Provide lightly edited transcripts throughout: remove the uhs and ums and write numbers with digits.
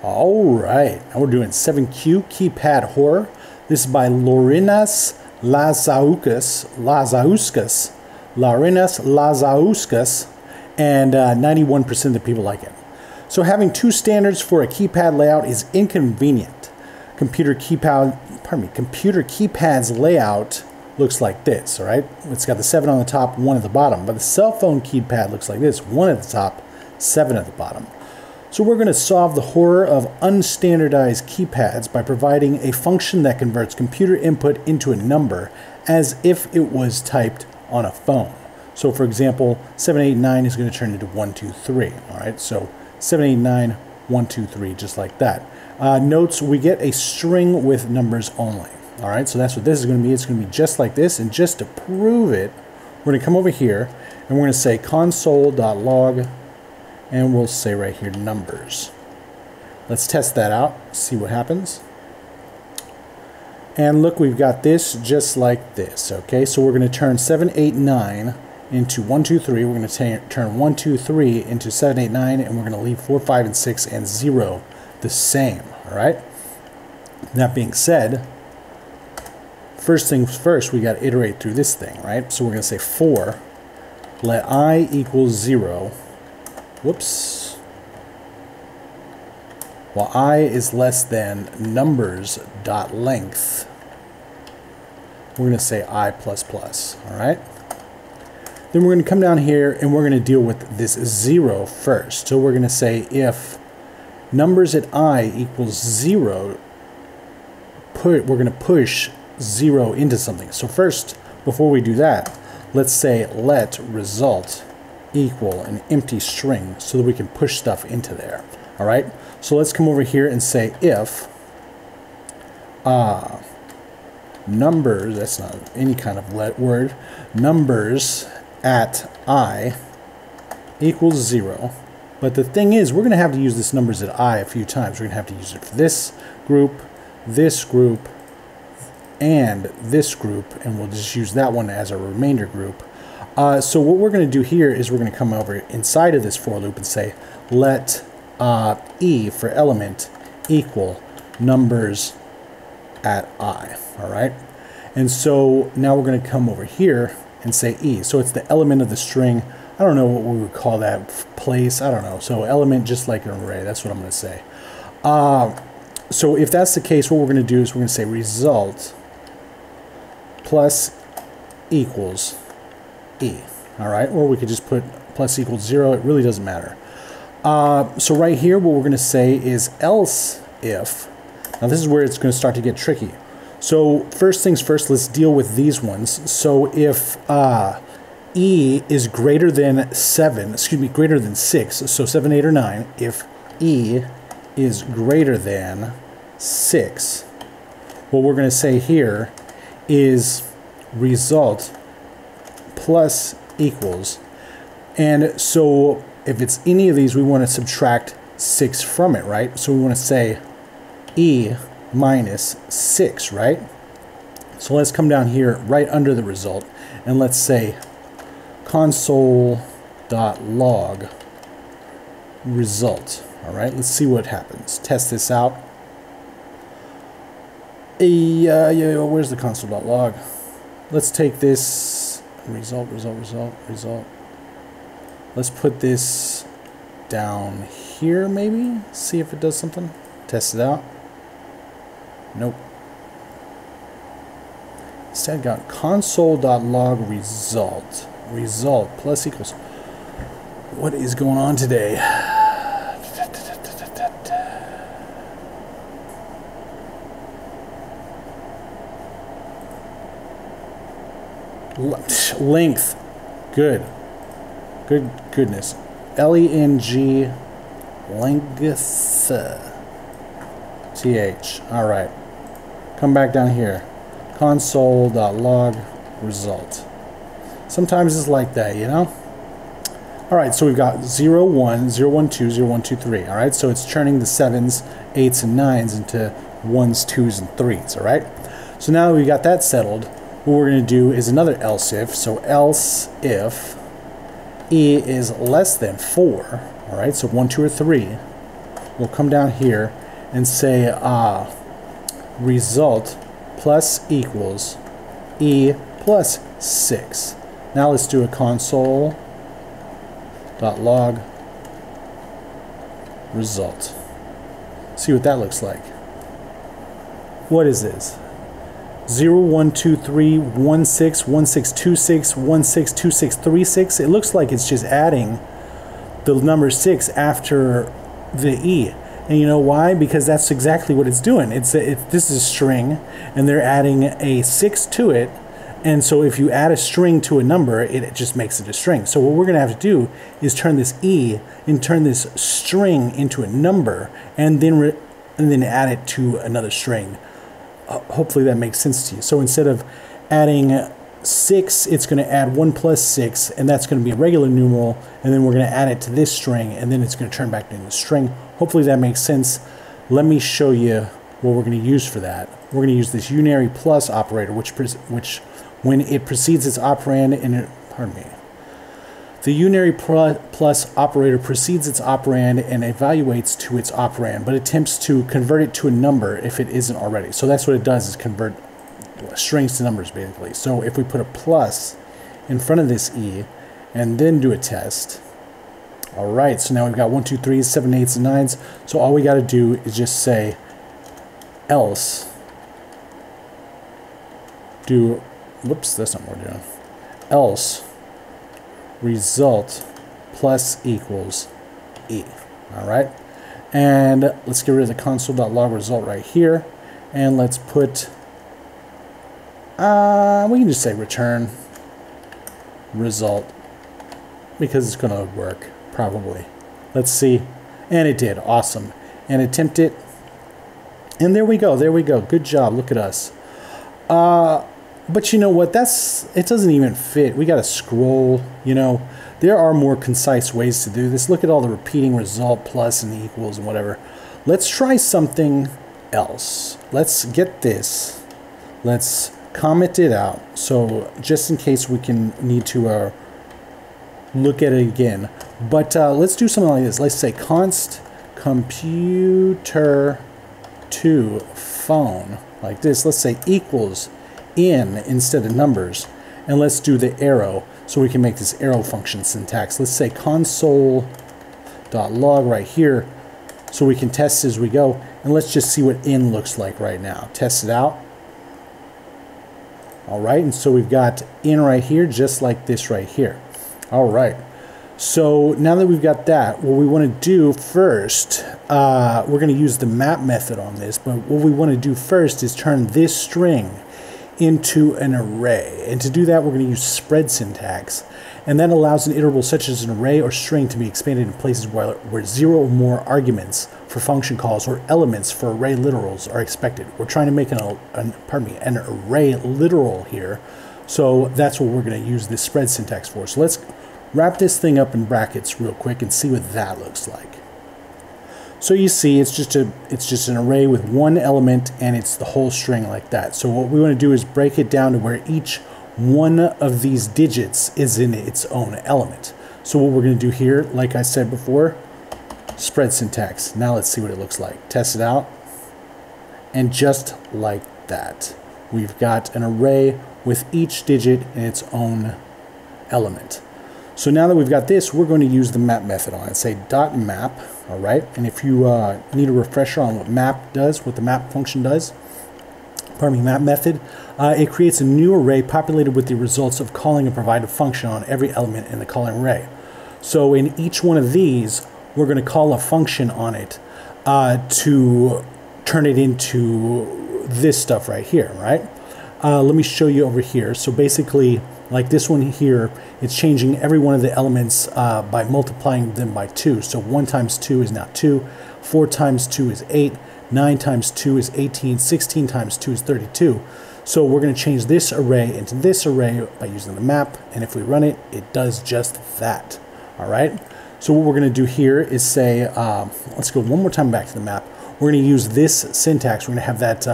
All right, now we're doing 7Q Keypad Horror. This is by Laurynas Lazauskas, and 91% of the people like it. So having two standards for a keypad layout is inconvenient. Computer keypad's layout looks like this, all right? It's got the 7 on the top, 1 at the bottom, but the cell phone keypad looks like this, 1 at the top, 7 at the bottom. So we're going to solve the horror of unstandardized keypads by providing a function that converts computer input into a number as if it was typed on a phone. So for example, 789 is going to turn into 123, all right? So 789, 123, just like that. Notes, we get a string with numbers only, all right? So that's what this is going to be. It's going to be just like this, and just to prove it, we're going to come over here, and we're going to say console.log, and we'll say right here numbers. Let's test that out, see what happens. And look, we've got this just like this, okay? So we're going to turn 789 into 123. We're going to turn 123 into 789, and we're going to leave 4, 5, and 6 and 0 the same, all right? That being said, first things first, we got to iterate through this thing, right? So we're going to say for let I equals 0. Whoops. While I is less than numbers dot length, we're going to say I plus plus, all right? Then we're going to come down here and we're going to deal with this 0 first. So we're going to say if numbers at I equals 0, we're going to push 0 into something. So first, before we do that, let's say let result equal an empty string so that we can push stuff into there. All right, so let's come over here and say if numbers, that's not any kind of word, numbers at I equals 0. But the thing is, we're going to have to use this numbers at I a few times. We're going to have to use it for this group, and this group, and we'll just use that one as a remainder group. So what we're going to do here is we're going to come over inside of this for loop and say let E for element equal numbers at I, all right? And so now we're going to come over here and say E. So it's the element of the string. I don't know what we would call that, place, I don't know. So element just like an array, that's what I'm going to say. So if that's the case, what we're going to do is we're going to say result plus equals E, all right? Or we could just put plus equals 0, it really doesn't matter. So right here, what we're going to say is else if, now this is where it's going to start to get tricky. So first things first, let's deal with these ones. So if E is greater than 6, so 7, 8, or 9, if E is greater than 6, what we're going to say here is result plus equals, and so if it's any of these, we want to subtract 6 from it, right? So we want to say E minus 6, right? So let's come down here right under the result, and let's say console.log result. All right, let's see what happens. Test this out. Where's the console.log? Let's take this result. Let's put this down here, maybe. See if it does something. Test it out. Nope. Instead, got console.log result. Result plus equals. What is going on today? Length. Goodness. L-E-N-G length. T-H. All right. Come back down here. Console.log result. Sometimes it's like that, you know? All right, so we've got 0, 1, 0, 1, 2, 0, 1, 2, 3. All right, so it's turning the 7s, 8s, and 9s into 1s, 2s, and 3s. All right? So now that we got that settled, what we're going to do is another else if. So else if E is less than 4, all right, so 1, 2, or 3, we'll come down here and say result plus equals E plus 6. Now let's do a console.log result. See what that looks like. What is this? 0, 1, 2, 3, 1, 6, 1, 6, 2, 6, 1, 6, 2, 6, 3, 6. It looks like it's just adding the number 6 after the E. And you know why? Because that's exactly what it's doing. This is a string, and they're adding a 6 to it. And so if you add a string to a number, it just makes it a string. So what we're going to have to do is turn this E and turn this string into a number, and then add it to another string. Hopefully that makes sense to you. So instead of adding 6, it's going to add 1 plus 6, and that's going to be a regular numeral, and then we're going to add it to this string, and then it's going to turn back into a string. Hopefully that makes sense. Let me show you what we're going to use for that. We're going to use this unary plus operator, which when it precedes its operand, the unary plus operator precedes its operand and evaluates to its operand, but attempts to convert it to a number if it isn't already. So that's what it does, is convert strings to numbers, basically. So if we put a plus in front of this E and then do a test, all right, so now we've got 1, 2, 3, 7, 8s, and 9s. So all we got to do is just say else whoops, that's not what we're doing. Else result plus equals E. All right, and let's get rid of the console.log result right here, and let's put we can just say return result, because it's going to work probably. Let's see, and it did. Awesome. And attempt it, and there we go. Good job. Look at us. But you know what? It doesn't even fit. We got to scroll. You know, there are more concise ways to do this. Look at all the repeating result plus and equals and whatever. Let's try something else. Let's get this. Let's comment it out. So just in case we need to look at it again. But let's do something like this. Let's say const computer to phone like this. Let's say equals in instead of numbers, and let's do the arrow so we can make this arrow function syntax. Let's say console.log right here so we can test as we go, and let's just see what in looks like right now. Test it out. All right, and so we've got in right here just like this right here. All right, so now that we've got that, what we want to do first, we're going to use the map method on this, but what we want to do first is turn this string into an array. And to do that, we're going to use spread syntax. And that allows an iterable such as an array or string to be expanded in places where 0 or more arguments for function calls or elements for array literals are expected. We're trying to make an array literal here. So that's what we're going to use this spread syntax for. So let's wrap this thing up in brackets real quick and see what that looks like. So you see, it's just an array with one element, and it's the whole string like that. So what we want to do is break it down to where each one of these digits is in its own element. So what we're going to do here, like I said before, spread syntax. Now let's see what it looks like. Test it out. And just like that, we've got an array with each digit in its own element. So now that we've got this, we're going to use the map method on it. Say .map, all right? And if you need a refresher on what map does, what the map function does, map method, it creates a new array populated with the results of calling a provided function on every element in the calling array. So in each one of these, we're going to call a function on it to turn it into this stuff right here, right? Let me show you over here. So basically, like this one here, it's changing every one of the elements by multiplying them by 2. So 1 times 2 is now 2, 4 times 2 is 8, 9 times 2 is 18, 16 times 2 is 32. So we're going to change this array into this array by using the map, and if we run it, it does just that. All right? So what we're going to do here is say, let's go one more time back to the map. We're going to use this syntax. We're going to have that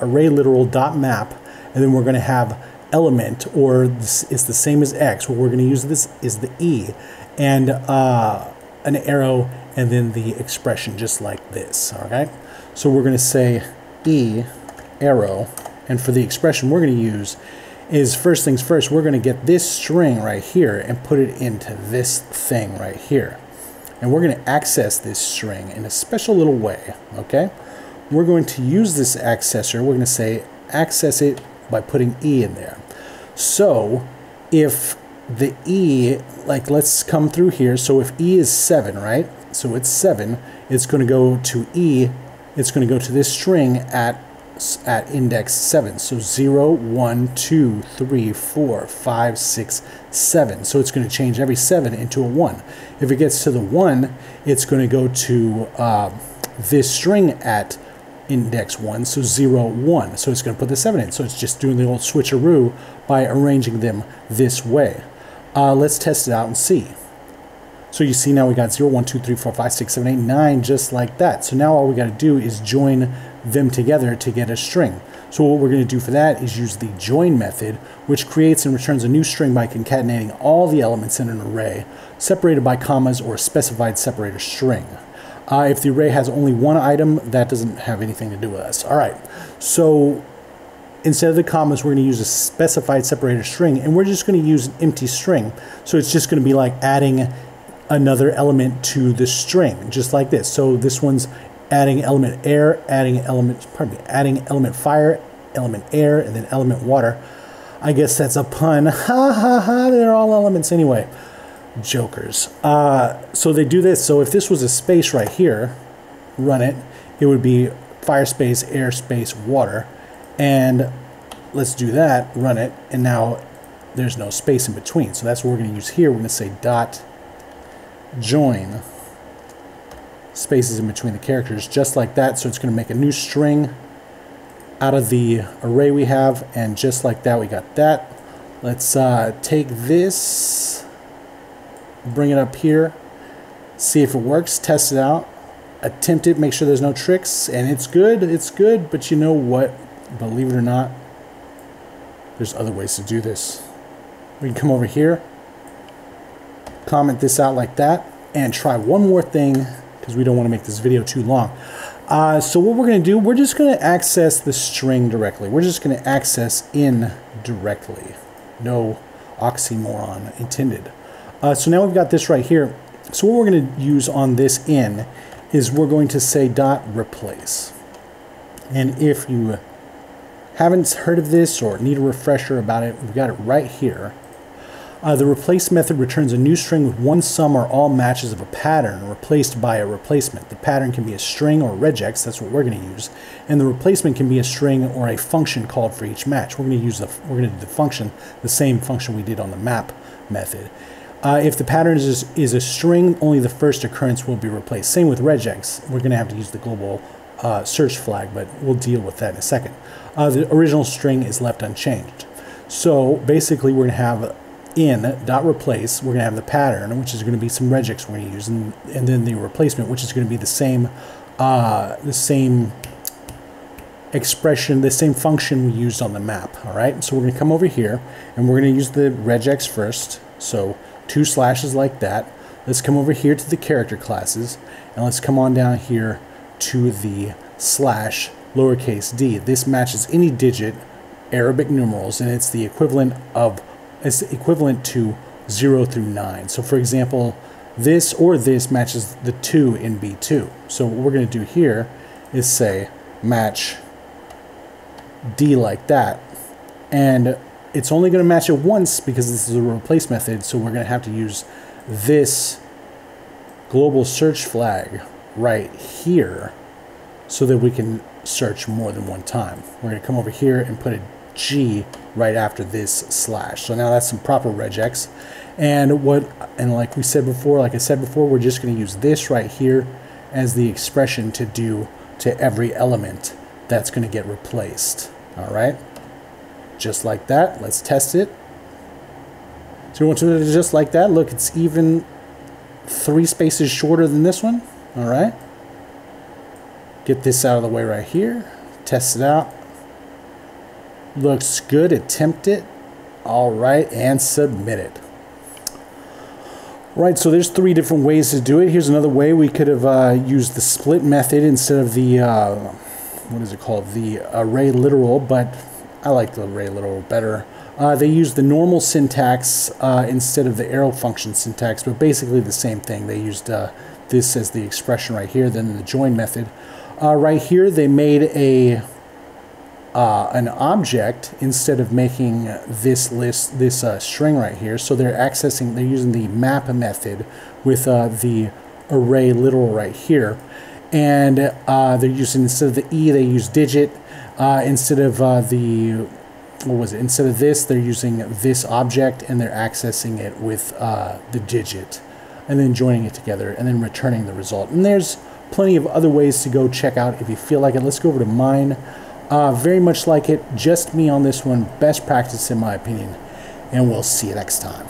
array literal dot map, and then we're going to have element, or this is the same as x. What we're going to use this is the E, and an arrow, and then the expression just like this, all right? So we're going to say E arrow, and for the expression we're going to use is, first things first, we're going to get this string right here and put it into this thing right here. And we're going to access this string in a special little way, okay? We're going to use this accessor. We're going to say access it by putting E in there. So if the E, like let's come through here. So if E is 7, right? So it's 7, it's going to go to E, it's going to go to this string at index 7. So 0, 1, 2, 3, 4, 5, 6, 7. So it's going to change every 7 into a 1. If it gets to the 1, it's going to go to this string at index 1, so 0, 1. So it's going to put the 7 in. So it's just doing the old switcheroo by arranging them this way. Let's test it out and see. So you see now we got 0, 1, 2, 3, 4, 5, 6, 7, 8, 9, just like that. So now all we got to do is join them together to get a string. So what we're going to do for that is use the join method, which creates and returns a new string by concatenating all the elements in an array, separated by commas or a specified separator string. If the array has only one item, that doesn't have anything to do with us. All right, so instead of the commas, we're going to use a specified separator string, and we're just going to use an empty string. So it's just going to be like adding another element to the string, just like this. So this one's adding element air, adding element fire, element air, and then element water. I guess that's a pun. Ha ha ha, they're all elements anyway. Jokers. So they do this. So if this was a space right here, run it, it would be fire space, air space, water. And let's do that, run it, and now there's no space in between. So that's what we're going to use here. We're going to say dot join spaces in between the characters, just like that. So it's going to make a new string out of the array we have, and just like that we got that. Let's take this, bring it up here, see if it works, test it out, attempt it, make sure there's no tricks, and it's good, but you know what, believe it or not, there's other ways to do this. We can come over here, comment this out like that, and try one more thing, because we don't want to make this video too long. So what we're going to do, we're just going to access the string directly. We're just going to access in directly. No oxymoron intended. So now we've got this right here. So what we're going to use on this in is we're going to say dot replace. And if you haven't heard of this or need a refresher about it, we've got it right here. The replace method returns a new string with one sum or all matches of a pattern replaced by a replacement. The pattern can be a string or regex, that's what we're going to use, and the replacement can be a string or a function called for each match. We're going to do the function, the same function we did on the map method. If the pattern is a string, only the first occurrence will be replaced. Same with regex. We're going to have to use the global search flag, but we'll deal with that in a second. The original string is left unchanged. So basically we're going to have in dot replace, we're going to have the pattern, which is going to be some regex we're going to use, and then the replacement, which is going to be the same expression, the same function we used on the map. All right, so we're going to come over here and we're going to use the regex first. So 2 slashes like that. Let's come over here to the character classes, and let's come on down here to the slash lowercase d. This matches any digit Arabic numerals, and it's the equivalent to 0 through 9. So for example, this or this matches the 2 in B2. So what we're going to do here is say match D like that, and it's only going to match it once because this is a replace method, so we're going to have to use this global search flag right here so that we can search more than one time. We're going to come over here and put a G right after this slash. So now that's some proper regex. And like I said before, we're just going to use this right here as the expression to do to every element that's going to get replaced. All right, just like that. Let's test it. So we want to do it just like that. Look, it's even 3 spaces shorter than this one. All right, get this out of the way right here. Test it out. Looks good. Attempt it. All right, and submit it. Right, so there's 3 different ways to do it. Here's another way. We could have used the split method instead of the, what is it called? The array literal, but I like the array literal better. They use the normal syntax instead of the arrow function syntax, but basically the same thing. They used this as the expression right here, then the join method. Right here, they made an object instead of making this list, this string right here. So they're using the map method with the array literal right here. And they're using, instead of the E, they use digit. Instead of instead of this, they're using this object and they're accessing it with the digit and then joining it together and then returning the result. And there's plenty of other ways to go check out if you feel like it. Let's go over to mine. Very much like it, just me on this one, best practice in my opinion, and we'll see you next time.